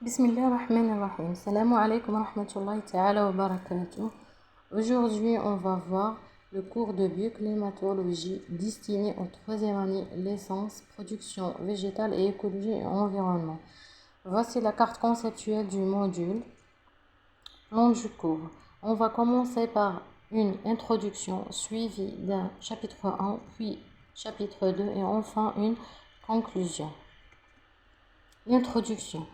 Bismillahirrahmanirrahim. Salam alaikum wa rahmatullahi ta'ala wa barakatuh. Aujourd'hui, on va voir le cours de bioclimatologie destiné aux troisième année licence, production végétale et écologie et environnement. Voici la carte conceptuelle du module. Long du cours. On va commencer par une introduction suivie d'un chapitre 1, puis chapitre 2 et enfin une conclusion. L'introduction.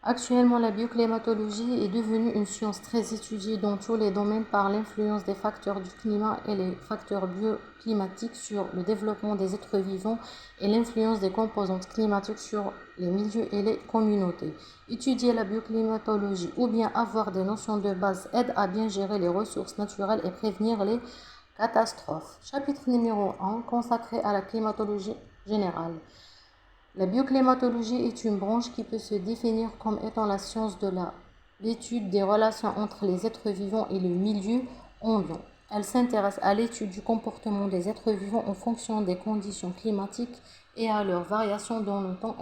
Actuellement, la bioclimatologie est devenue une science très étudiée dans tous les domaines par l'influence des facteurs du climat et les facteurs bioclimatiques sur le développement des êtres vivants et l'influence des composantes climatiques sur les milieux et les communautés. Étudier la bioclimatologie ou bien avoir des notions de base aide à bien gérer les ressources naturelles et prévenir les catastrophes. Chapitre numéro 1 consacré à la climatologie générale. La bioclimatologie est une branche qui peut se définir comme étant la science de l'étude des relations entre les êtres vivants et le milieu ambiant. Elle s'intéresse à l'étude du comportement des êtres vivants en fonction des conditions climatiques et à leurs variations dans le temps.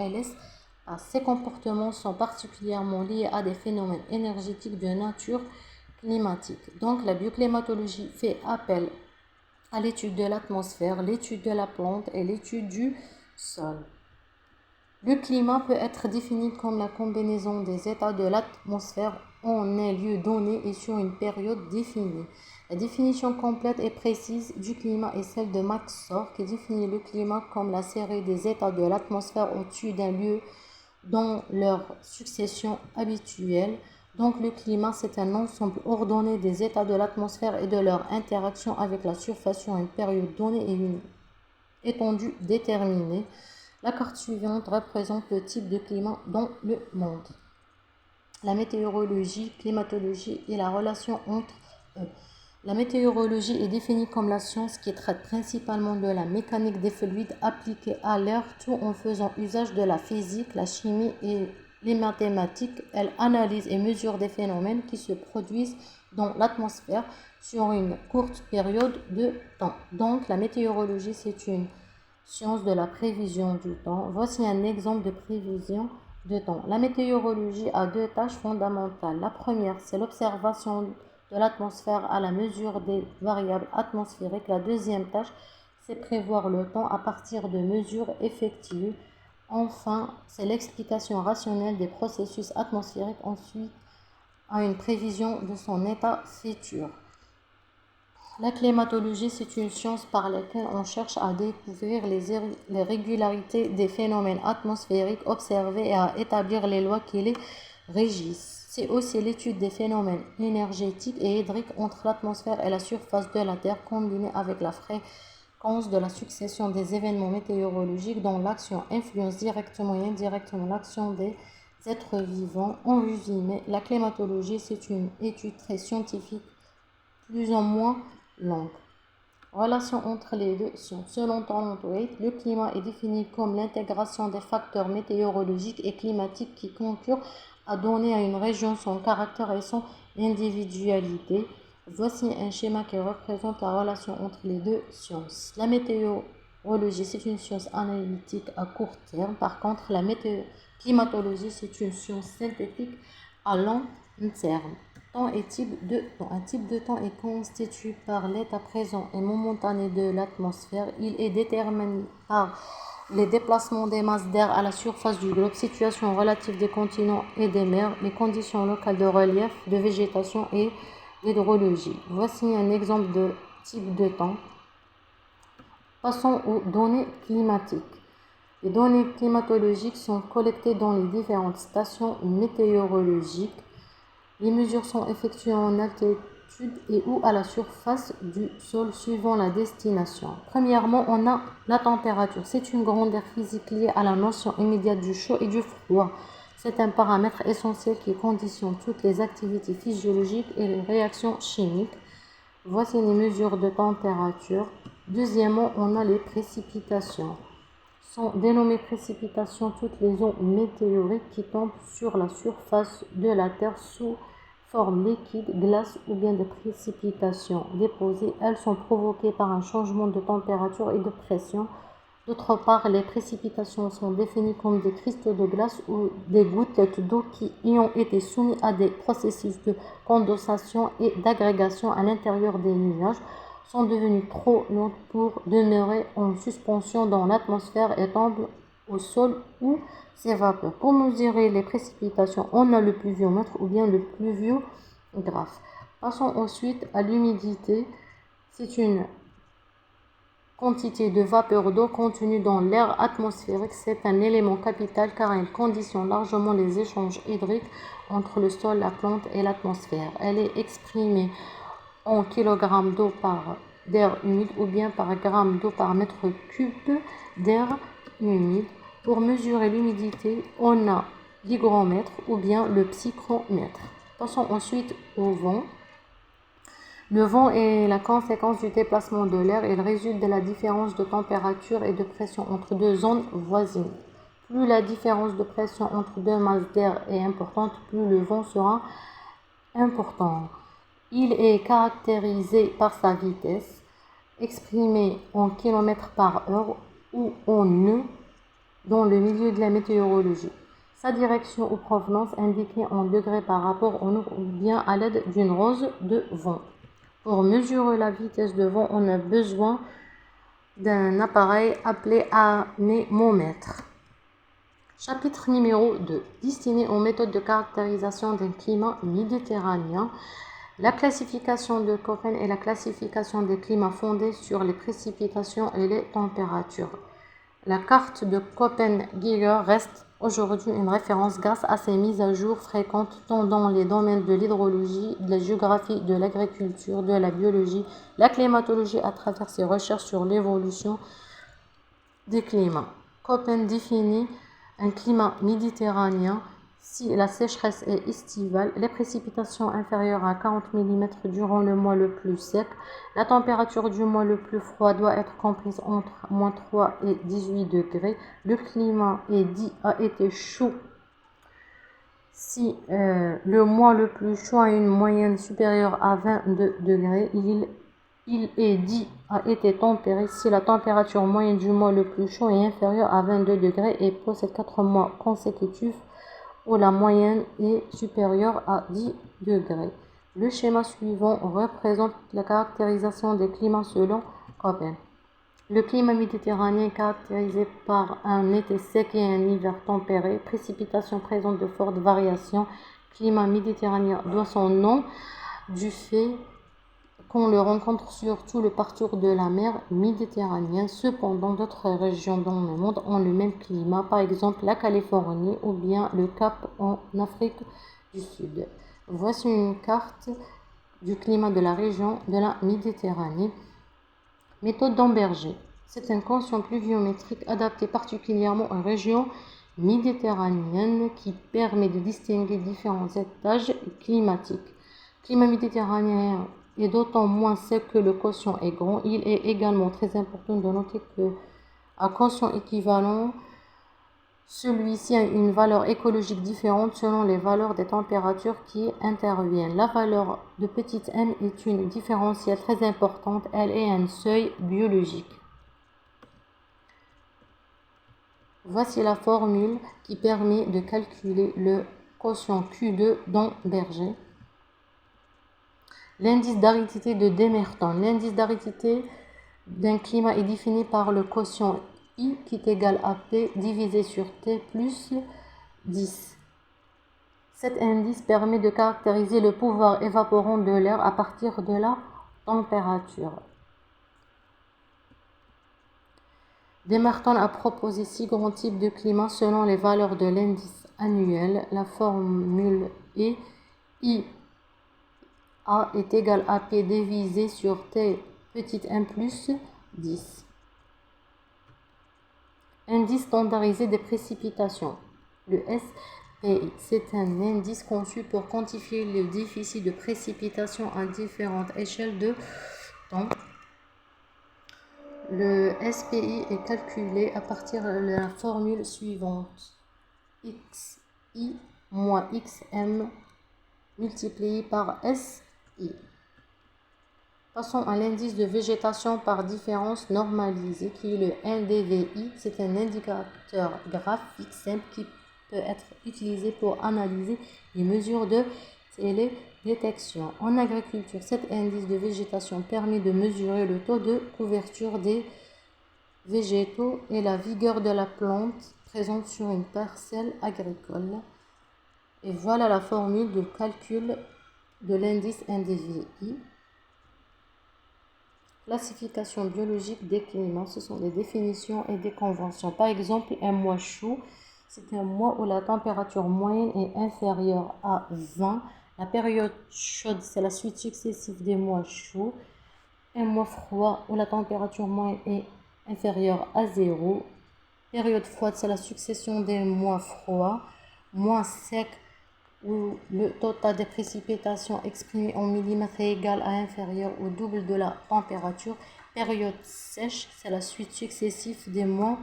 Ces comportements sont particulièrement liés à des phénomènes énergétiques de nature climatique. Donc la bioclimatologie fait appel à l'étude de l'atmosphère, l'étude de la plante et l'étude du sol. Le climat peut être défini comme la combinaison des états de l'atmosphère en un lieu donné et sur une période définie. La définition complète et précise du climat est celle de Max Sor, qui définit le climat comme la série des états de l'atmosphère au-dessus d'un lieu dans leur succession habituelle. Donc le climat, c'est un ensemble ordonné des états de l'atmosphère et de leur interaction avec la surface sur une période donnée et une étendue déterminée. La carte suivante représente le type de climat dans le monde. La météorologie, climatologie et la relation entre eux. La météorologie est définie comme la science qui traite principalement de la mécanique des fluides appliquée à l'air, tout en faisant usage de la physique, la chimie et les mathématiques. Elle analyse et mesure des phénomènes qui se produisent dans l'atmosphère sur une courte période de temps. Donc la météorologie, c'est une science de la prévision du temps. Voici un exemple de prévision de temps. La météorologie a deux tâches fondamentales. La première, c'est l'observation de l'atmosphère à la mesure des variables atmosphériques. La deuxième tâche, c'est prévoir le temps à partir de mesures effectuées. Enfin, c'est l'explication rationnelle des processus atmosphériques ensuite à une prévision de son état futur. La climatologie, c'est une science par laquelle on cherche à découvrir les régularités des phénomènes atmosphériques observés et à établir les lois qui les régissent. C'est aussi l'étude des phénomènes énergétiques et hydriques entre l'atmosphère et la surface de la Terre, combinée avec la fréquence de la succession des événements météorologiques dont l'action influence directement et indirectement l'action des êtres vivants. En résumé, la climatologie, c'est une étude très scientifique, plus ou moins longue. Relation entre les deux sciences. Selon Tarleton Waite, le climat est défini comme l'intégration des facteurs météorologiques et climatiques qui concourent à donner à une région son caractère et son individualité. Voici un schéma qui représente la relation entre les deux sciences. La météorologie, c'est une science analytique à court terme. Par contre, la climatologie, c'est une science synthétique à long terme. Temps et type de temps. Un type de temps est constitué par l'état présent et momentané de l'atmosphère. Il est déterminé par les déplacements des masses d'air à la surface du globe, situation relative des continents et des mers, les conditions locales de relief, de végétation et d'hydrologie. Voici un exemple de type de temps. Passons aux données climatiques. Les données climatologiques sont collectées dans les différentes stations météorologiques. Les mesures sont effectuées en altitude et ou à la surface du sol suivant la destination. Premièrement, on a la température. C'est une grandeur physique liée à la notion immédiate du chaud et du froid. C'est un paramètre essentiel qui conditionne toutes les activités physiologiques et les réactions chimiques. Voici les mesures de température. Deuxièmement, on a les précipitations. Sont dénommées précipitations toutes les eaux météoriques qui tombent sur la surface de la Terre sous forme liquide, glace ou bien de précipitations déposées. Elles sont provoquées par un changement de température et de pression D'autre part, les précipitations sont définies comme des cristaux de glace ou des gouttelettes d'eau qui ayant été soumis à des processus de condensation et d'agrégation à l'intérieur des nuages sont devenues trop lourdes pour demeurer en suspension dans l'atmosphère et tombent au sol ou s'évaporent. Pour mesurer les précipitations, on a le pluviomètre ou bien le pluviographe. Passons ensuite à l'humidité. C'est une quantité de vapeur d'eau contenue dans l'air atmosphérique. C'est un élément capital car elle conditionne largement les échanges hydriques entre le sol, la plante et l'atmosphère. Elle est exprimée en kg d'eau par d'air humide ou bien par gramme d'eau par mètre cube d'air humide. Pour mesurer l'humidité, on a l'hygromètre ou bien le psychromètre. Passons ensuite au vent. Le vent est la conséquence du déplacement de l'air. Il résulte de la différence de température et de pression entre deux zones voisines. Plus la différence de pression entre deux masses d'air est importante, plus le vent sera important. Il est caractérisé par sa vitesse, exprimée en km par heure ou en nœuds dans le milieu de la météorologie. Sa direction ou provenance indiquée en degrés par rapport au nord ou bien à l'aide d'une rose de vent. Pour mesurer la vitesse de vent, on a besoin d'un appareil appelé anémomètre. Chapitre numéro 2, destiné aux méthodes de caractérisation d'un climat méditerranéen. La classification de Köppen est la classification des climats fondée sur les précipitations et les températures. La carte de Köppen-Geiger reste aujourd'hui une référence grâce à ses mises à jour fréquentes tant dans les domaines de l'hydrologie, de la géographie, de l'agriculture, de la biologie, la climatologie à travers ses recherches sur l'évolution des climats. Köppen définit un climat méditerranéen si la sécheresse est estivale, les précipitations inférieures à 40 mm durant le mois le plus sec, la température du mois le plus froid doit être comprise entre -3 et 18 degrés, le climat est dit a été chaud si le mois le plus chaud a une moyenne supérieure à 22 degrés, il est dit a été tempéré si la température moyenne du mois le plus chaud est inférieure à 22 degrés et possède 4 mois consécutifs où la moyenne est supérieure à 10 degrés. Le schéma suivant représente la caractérisation des climats selon Köppen. Le climat méditerranéen est caractérisé par un été sec et un hiver tempéré, précipitations présentes de fortes variations. Le climat méditerranéen doit son nom du fait qu'on le rencontre sur tout le parcours de la mer Méditerranée. Cependant, d'autres régions dans le monde ont le même climat, par exemple la Californie ou bien le Cap en Afrique du Sud. Voici une carte du climat de la région de la Méditerranée. Méthode d'Amberger. C'est un quotient pluviométrique adapté particulièrement aux régions méditerranéennes qui permet de distinguer différents étages climatiques. Le climat méditerranéen est d'autant moins sec que le quotient est grand. Il est également très important de noter que, à quotient équivalent, celui-ci a une valeur écologique différente selon les valeurs des températures qui interviennent. La valeur de petit m est une différentielle très importante. Elle est un seuil biologique. Voici la formule qui permet de calculer le quotient Q2 d'Amberger. L'indice d'aridité de Demerton. L'indice d'aridité d'un climat est défini par le quotient I qui est égal à P divisé sur T plus 10. Cet indice permet de caractériser le pouvoir évaporant de l'air à partir de la température. Demerton a proposé 6 grands types de climats selon les valeurs de l'indice annuel. La formule est I A est égal à P divisé sur T petit m plus 10. Indice standardisé des précipitations. Le SPI, c'est un indice conçu pour quantifier le déficit de précipitation à différentes échelles de temps. Le SPI est calculé à partir de la formule suivante. XI moins XM multiplié par SI. Passons à l'indice de végétation par différence normalisée qui est le NDVI. C'est un indicateur graphique simple qui peut être utilisé pour analyser les mesures de télédétection. En agriculture, cet indice de végétation permet de mesurer le taux de couverture des végétaux et la vigueur de la plante présente sur une parcelle agricole. Et voilà la formule de calcul de l'indice NDVI. Classification biologique des climats, ce sont des définitions et des conventions. Par exemple, un mois chaud, c'est un mois où la température moyenne est inférieure à 20. La période chaude, c'est la suite successive des mois chauds. Un mois froid où la température moyenne est inférieure à 0. Période froide, c'est la succession des mois froids. Mois sec, où le total des précipitations exprimé en millimètres est égal à inférieur au double de la température. Période sèche, c'est la suite successive des mois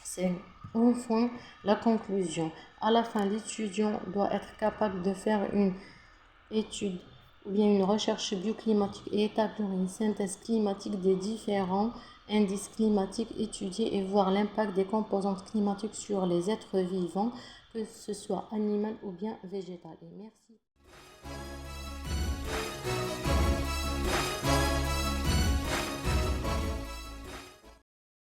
secs. Enfin, la conclusion. À la fin, l'étudiant doit être capable de faire une étude ou bien une recherche bioclimatique et établir une synthèse climatique des différents indices climatiques étudiés et voir l'impact des composantes climatiques sur les êtres vivants, que ce soit animal ou bien végétal. Et merci.